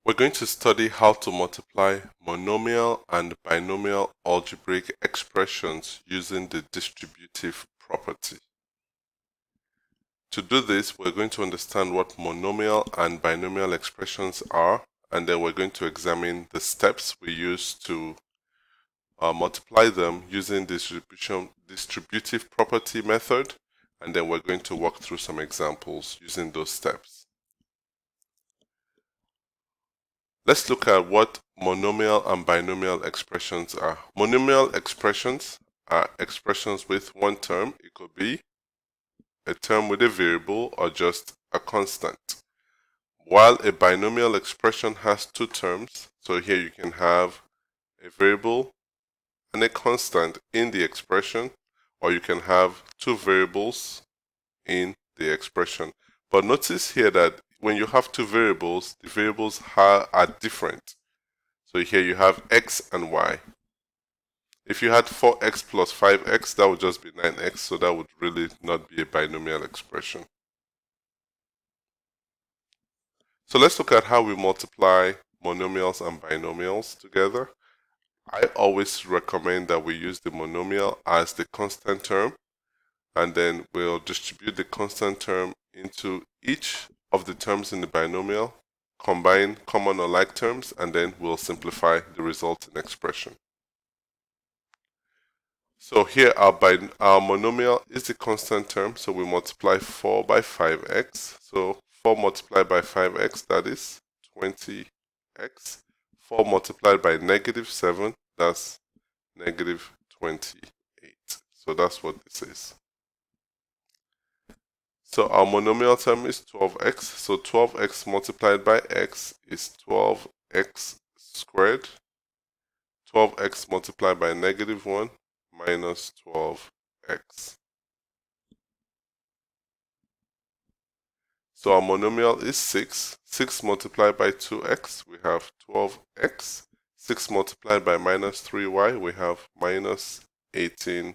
We're going to study how to multiply monomial and binomial algebraic expressions using the distributive property. To do this, we're going to understand what monomial and binomial expressions are, and then we're going to examine the steps we use to multiply them using distributive property method, and then we're going to walk through some examples using those steps. Let's look at what monomial and binomial expressions are. Monomial expressions are expressions with one term. It could be a term with a variable or just a constant. While a binomial expression has two terms, so here you can have a variable and a constant in the expression, or you can have two variables in the expression. But notice here that when you have two variables, the variables are different. So here you have x and y. If you had 4x plus 5x, that would just be 9x, so that would really not be a binomial expression. So let's look at how we multiply monomials and binomials together. I always recommend that we use the monomial as the constant term, and then we'll distribute the constant term into each of the terms in the binomial, combine common or like terms, and then we'll simplify the resulting expression. So here our monomial is the constant term, so we multiply 4 by 5x. So 4 multiplied by 5x, that is 20x. 4 multiplied by negative 7, that's negative 28. So that's what this is. So our monomial term is 12x. So 12x multiplied by x is 12x squared. 12x multiplied by negative 1 minus 12x. So our monomial is 6. 6 multiplied by 2x, we have 12x. 6 multiplied by minus 3y, we have minus 18y.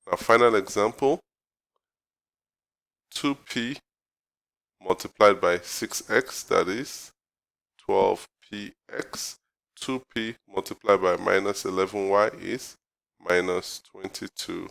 Our final example, 2p multiplied by 6x, that is 12px. 2p multiplied by minus 11y is minus 22py.